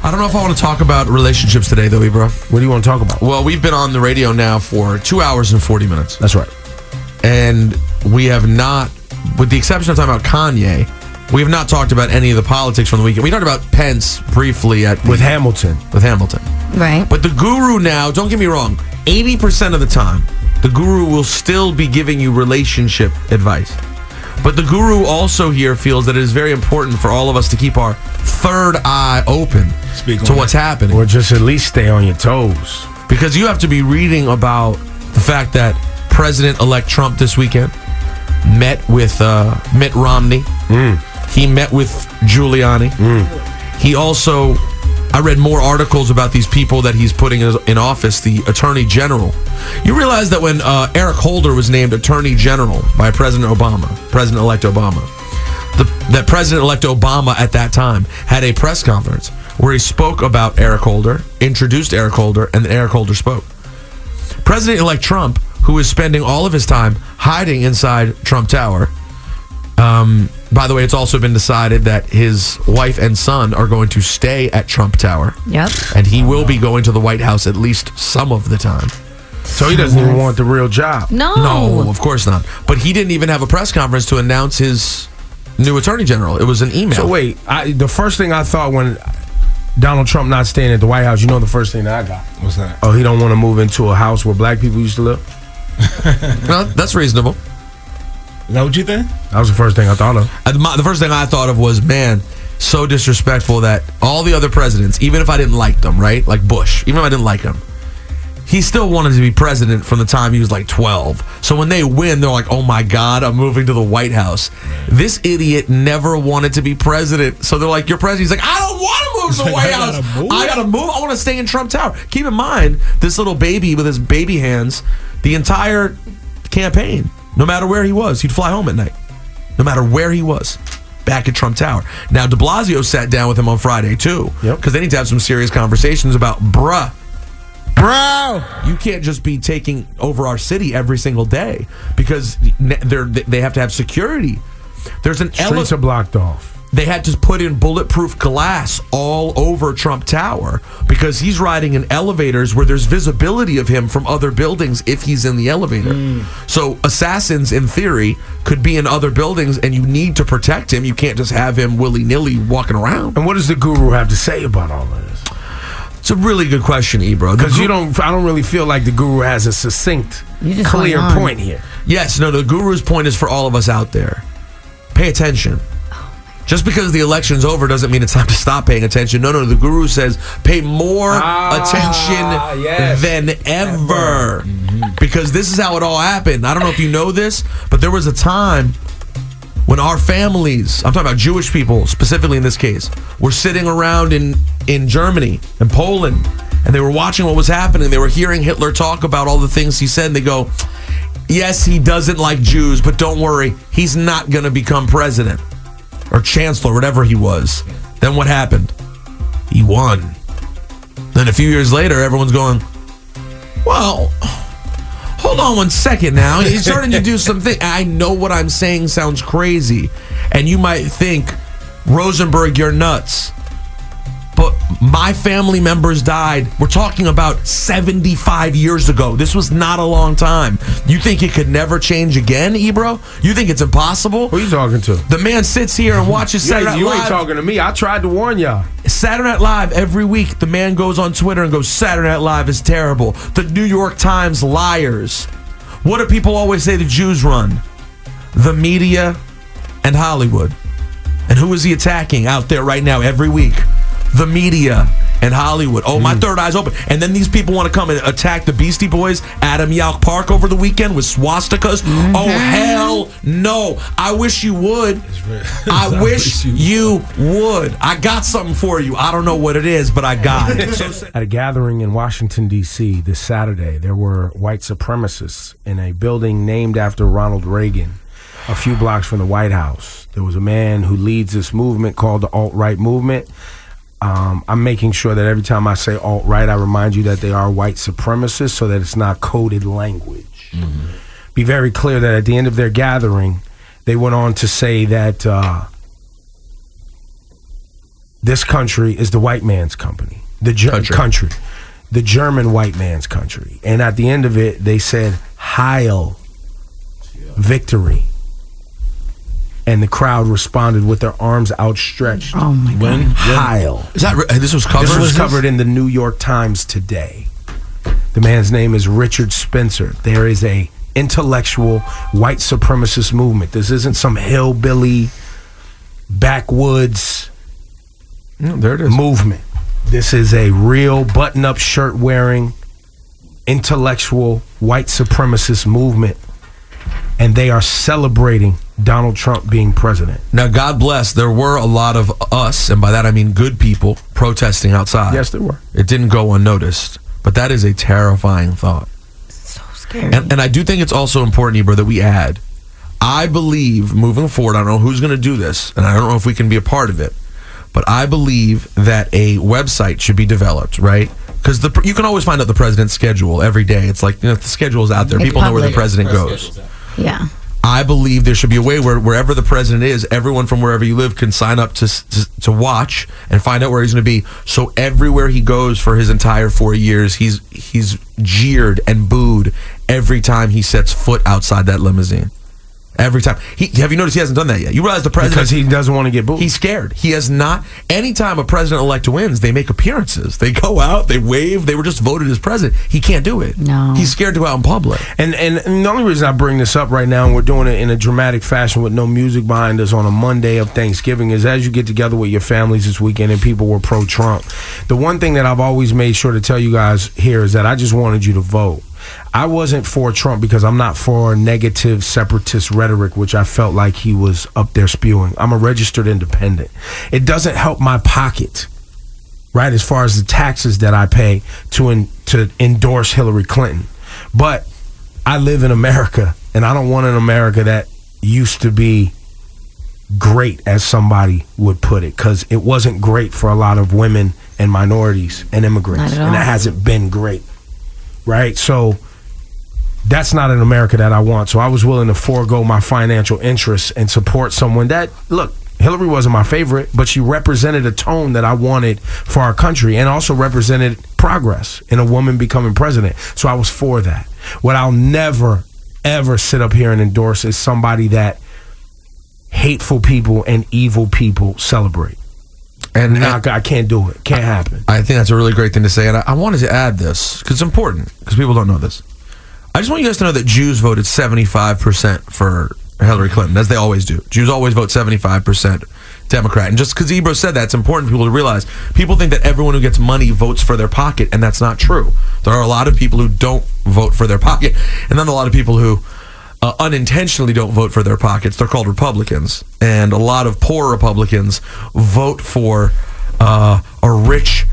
I don't know if I want to talk about relationships today, though, Ebro. What do you want to talk about? Well, we've been on the radio now for 2 hours and 40 minutes. That's right. And we have not, with the exception of talking about Kanye, we have not talked about any of the politics from the weekend. We talked about Pence briefly with Hamilton. Right. But the guru now, don't get me wrong, 80% of the time, the guru will still be giving you relationship advice. But the guru also here feels that it is very important for all of us to keep our third eye open to what's happening. Or just at least stay on your toes. Because you have to be reading about the fact that President-elect Trump this weekend met with Mitt Romney. He met with Giuliani. He also, I read more articles about these people that he's putting in office, the Attorney General. You realize that when Eric Holder was named Attorney General by President-elect Obama, that President-elect Obama at that time had a press conference where he spoke about Eric Holder, introduced Eric Holder, and then Eric Holder spoke. President-elect Trump, who is spending all of his time hiding inside Trump Tower. By the way, it's also been decided that his wife and son are going to stay at Trump Tower. Yep. And he will be going to the White House at least some of the time. So he doesn't even want the real job. No, of course not. But he didn't even have a press conference to announce his new Attorney General. It was an email. So wait, the first thing I thought when Donald Trump not staying at the White House, you know the first thing that I got? What's that? Oh, he don't want to move into a house where black people used to live? No, that's reasonable. Is that what you think? That was the first thing I thought of. The first thing I thought of was, man, so disrespectful that all the other presidents, even if I didn't like them, right? Like Bush, even if I didn't like him, he still wanted to be president from the time he was like 12. So when they win, they're like, oh my God, I'm moving to the White House. This idiot never wanted to be president. So they're like, you're president. He's like, I don't want to move to the White House. I got to move. I want to stay in Trump Tower. Keep in mind, this little baby with his baby hands, the entire campaign, no matter where he was, he'd fly home at night. No matter where he was, back at Trump Tower. Now, de Blasio sat down with him on Friday, too. Because they need to have some serious conversations about, bro, you can't just be taking over our city every single day. Because they have to have security. There's an Streets are blocked off. They had to put in bulletproof glass all over Trump Tower because he's riding in elevators where there's visibility of him from other buildings if he's in the elevator. So assassins, in theory, could be in other buildings, and you need to protect him. You can't just have him willy-nilly walking around. And what does the guru have to say about all of this? It's a really good question, Ebro. Because I don't really feel like the guru has a succinct, clear point here. Yes, no, the guru's point is for all of us out there. Pay attention. Just because the election's over doesn't mean it's time to stop paying attention. No, the guru says pay more attention than ever. Because this is how it all happened. I don't know if you know this, but there was a time when our families, I'm talking about Jewish people specifically in this case, were sitting around in Germany and Poland, and they were watching what was happening. They were hearing Hitler talk about all the things he said, and they go, yes, he doesn't like Jews, but don't worry, he's not going to become president. Or chancellor, whatever he was. Then what happened? He won. Then a few years later, everyone's going, well, hold on one second now. He's starting to do something. I know what I'm saying sounds crazy. And you might think, Rosenberg, you're nuts. But my family members died. We're talking about 75 years ago. This was not a long time. You think it could never change again, Ebro? You think it's impossible? Who are you talking to? The man sits here and watches Saturday Night Live. You ain't talking to me. I tried to warn y'all. Saturday Night Live every week. The man goes on Twitter and goes, Saturday Night Live is terrible. The New York Times liars. What do people always say the Jews run? The media and Hollywood. And who is he attacking out there right now every week? The media and Hollywood. Oh, my third eye's open. And then these people want to come and attack the Beastie Boys, Adam Yauch Park over the weekend with swastikas. Oh, hell no. I wish you would. I wish you would. I got something for you. I don't know what it is, but I got it. At a gathering in Washington, D.C. this Saturday, there were white supremacists in a building named after Ronald Reagan, a few blocks from the White House. There was a man who leads this movement called the alt-right movement. I'm making sure that every time I say alt-right, I remind you that they are white supremacists so that it's not coded language. Be very clear that at the end of their gathering, they went on to say that this country is the white man's company. The country. The German white man's country. And at the end of it, they said, Heil, victory. And the crowd responded with their arms outstretched. Oh my God. Heil. Is that this was covered? This was covered in the New York Times today. The man's name is Richard Spencer. There is a intellectual white supremacist movement. This isn't some hillbilly backwoods there it is. movement. This is a real button-up shirt wearing intellectual white supremacist movement, and they are celebrating Donald Trump being president. Now, God bless, there were a lot of us, and by that I mean good people, protesting outside. Yes, there were. It didn't go unnoticed, but that is a terrifying thought. So scary. And I do think it's also important, Ebro, that we add, I believe, moving forward, I don't know who's going to do this, and I don't know if we can be a part of it, but I believe that a website should be developed, right? Because you can always find out the president's schedule every day. It's like, the schedule is out there. It's People know where the public. president goes. Yeah. I believe there should be a way where wherever the president is, everyone from wherever you live can sign up to watch and find out where he's going to be. So everywhere he goes for his entire 4 years, he's jeered and booed every time he sets foot outside that limousine. Every time. Have you noticed he hasn't done that yet? You realize the president... Because he doesn't want to get booed. He's scared. He has not... Anytime a president-elect wins, they make appearances. They go out, they wave, they were just voted as president. He can't do it. No. He's scared to go out in public. And the only reason I bring this up right now, and we're doing it in a dramatic fashion with no music behind us on a Monday of Thanksgiving, is as you get together with your families this weekend and people were pro-Trump, the one thing that I've always made sure to tell you guys here is that I just wanted you to vote. I wasn't for Trump because I'm not for negative separatist rhetoric, which I felt like he was up there spewing. I'm a registered independent. It doesn't help my pocket, right, as far as the taxes that I pay to endorse Hillary Clinton. But I live in America, and I don't want an America that used to be great, as somebody would put it, because it wasn't great for a lot of women and minorities and immigrants, and it hasn't been great. Right? So that's not an America that I want. So I was willing to forego my financial interests and support someone that, look, Hillary wasn't my favorite, but she represented a tone that I wanted for our country and also represented progress in a woman becoming president. So I was for that. What I'll never, ever sit up here and endorse is somebody that hateful people and evil people celebrate. And I can't do it. Can't happen. I think that's a really great thing to say. And I wanted to add this because it's important because people don't know this. I just want you guys to know that Jews voted 75% for Hillary Clinton, as they always do. Jews always vote 75% Democrat. And just because Ebro said that, it's important for people to realize. People think that everyone who gets money votes for their pocket, and that's not true. There are a lot of people who don't vote for their pocket, and then a lot of people who unintentionally don't vote for their pockets. They're called Republicans. And a lot of poor Republicans vote for a rich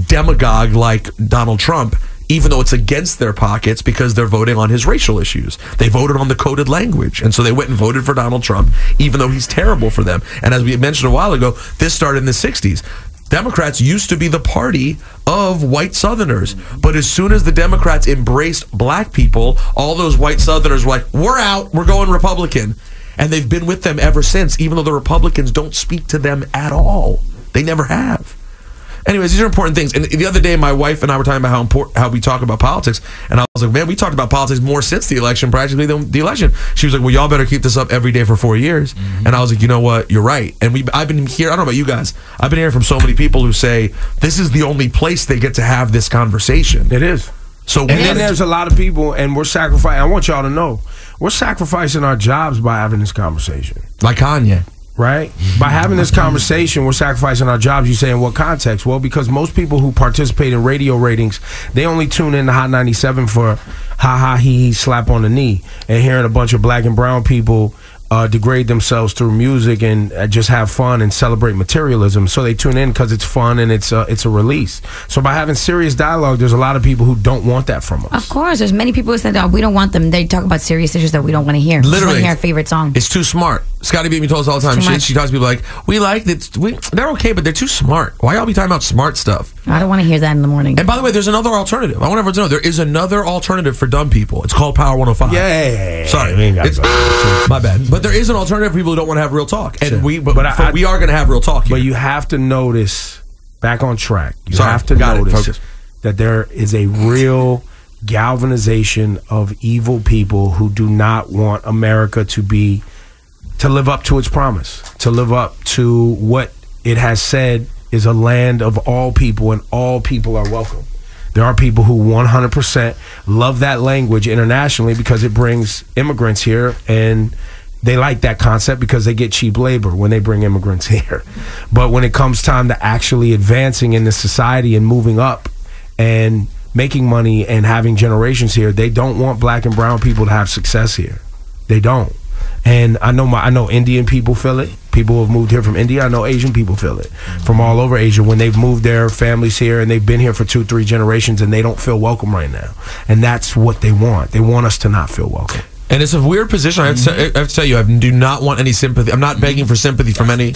demagogue like Donald Trump, even though it's against their pockets because they're voting on his racial issues. They voted on the coded language. And so they went and voted for Donald Trump, even though he's terrible for them. And as we mentioned a while ago, this started in the 60s. Democrats used to be the party of white Southerners. But as soon as the Democrats embraced black people, all those white Southerners were like, we're out, we're going Republican. And they've been with them ever since, even though the Republicans don't speak to them at all. They never have. Anyways, these are important things. And the other day, my wife and I were talking about how we talk about politics. And I was like, man, we talked about politics more since the election, practically, than the election. She was like, well, y'all better keep this up every day for 4 years. Mm-hmm. And I was like, you know what? You're right. And I've been here, I don't know about you guys, I've been hearing from so many people who say this is the only place they get to have this conversation. It is. So and then there's a lot of people, and we're sacrificing, I want y'all to know, we're sacrificing our jobs by having this conversation. Like Kanye. Right? By having this conversation, we're sacrificing our jobs. You say in what context? Well, because most people who participate in radio ratings, they only tune in to Hot 97 for ha ha he slap on the knee and hearing a bunch of black and brown people degrade themselves through music and just have fun and celebrate materialism. So they tune in because it's fun and it's a release. So by having serious dialogue, there's a lot of people who don't want that from us. Of course, there's many people who said we don't want them. They talk about serious issues that we don't want to hear. Literally, we want to hear our favorite song. It's too smart. Scotty Beat Me told us all the time. She talks to people like, we like it. They're okay, but they're too smart. Why y'all be talking about smart stuff? I don't want to hear that in the morning. And by the way, there's another alternative. I want everyone to know there is another alternative for dumb people. It's called Power 105. Yeah. Sorry. My bad. But there is an alternative for people who don't want to have real talk. And Sure. we are going to have real talk here. But you have to notice, back on track, you Sorry, have to got it. notice Focus. that there is a real galvanization of evil people who do not want America to live up to its promise, to live up to what it has said is a land of all people and all people are welcome. There are people who 100% love that language internationally because it brings immigrants here, and they like that concept because they get cheap labor when they bring immigrants here. But when it comes time to actually advancing in the society and moving up and making money and having generations here, they don't want black and brown people to have success here. They don't. And I know Indian people feel it. People who have moved here from India. I know Asian people feel it from all over Asia when they've moved their families here and they've been here for 2-3 generations and they don't feel welcome right now. And that's what they want. They want us to not feel welcome. And it's a weird position. I have to tell you, I do not want any sympathy. I'm not begging for sympathy from any.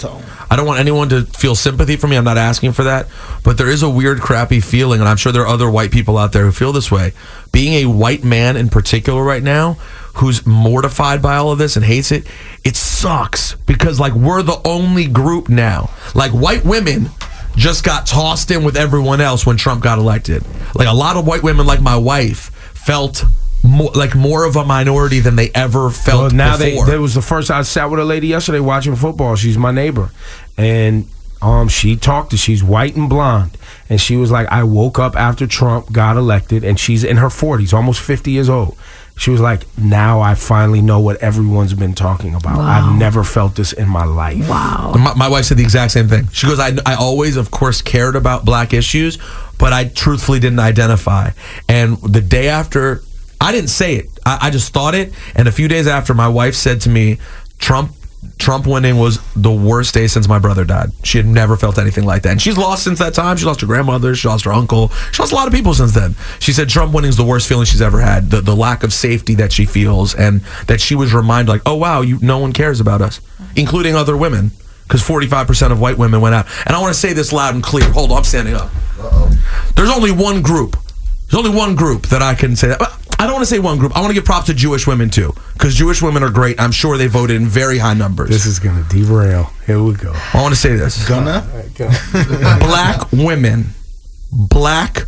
I don't want anyone to feel sympathy from me. I'm not asking for that. But there is a weird, crappy feeling, and I'm sure there are other white people out there who feel this way. Being a white man in particular right now, who's mortified by all of this and hates it, it sucks because like we're the only group now. Like white women just got tossed in with everyone else when Trump got elected. Like a lot of white women, like my wife, felt more of a minority than they ever felt before. There was the first, I sat with a lady yesterday watching football. She's my neighbor, and she's white and blonde, and she was like, I woke up after Trump got elected, and she's in her 40s, almost 50 years old. She was like, now I finally know what everyone's been talking about. Wow. I've never felt this in my life. Wow. My wife said the exact same thing. She goes, I always, of course, cared about black issues, but I truthfully didn't identify. And the day after, I didn't say it. I just thought it. And a few days after, my wife said to me, Trump winning was the worst day since my brother died. She had never felt anything like that. And she's lost since that time. She lost her grandmother. She lost her uncle. She lost a lot of people since then. She said Trump winning is the worst feeling she's ever had. The lack of safety that she feels, and that she was reminded, like, oh, wow, no one cares about us, including other women, because 45% of white women went out. And I want to say this loud and clear. Hold on, I'm standing up. There's only one group. There's only one group that I can say that. I don't want to say one group. I want to give props to Jewish women, too, because Jewish women are great. I'm sure they voted in very high numbers. This is going to derail. Here we go. I want to say this. Black women voted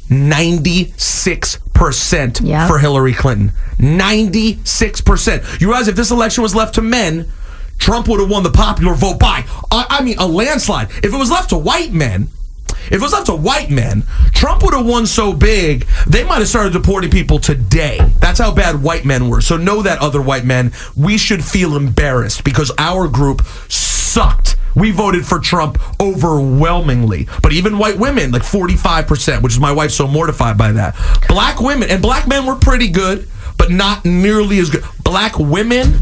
96% for Hillary Clinton. 96%. You realize if this election was left to men, Trump would have won the popular vote by, I mean, a landslide. If it was left to white men, Trump would have won so big, they might have started deporting people today. That's how bad white men were. So know that, other white men, we should feel embarrassed because our group sucked. We voted for Trump overwhelmingly. But even white women, like 45%, which is my wife so mortified by that. Black women, and black men were pretty good, but not nearly as good. Black women,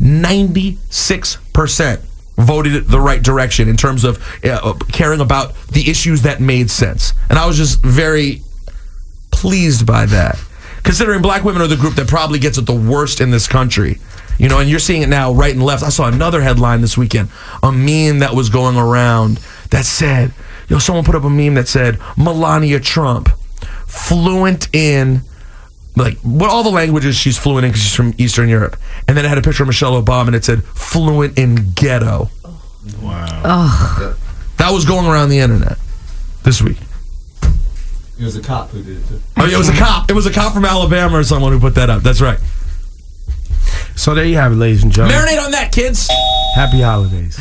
96%. Voted the right direction in terms of caring about the issues that made sense. And I was just very pleased by that, considering black women are the group that probably gets it the worst in this country. You know, and you're seeing it now right and left. I saw another headline this weekend, a meme that was going around that said, someone put up a meme that said, Melania Trump, fluent in, like, what all the languages she's fluent in because she's from Eastern Europe. And then it had a picture of Michelle Obama and it said, fluent in ghetto. Wow. Oh. That was going around the internet this week. It was a cop who did it too. Oh, yeah, it was a cop. It was a cop from Alabama or someone who put that up. That's right. So there you have it, ladies and gentlemen. Marinate on that, kids. Happy holidays.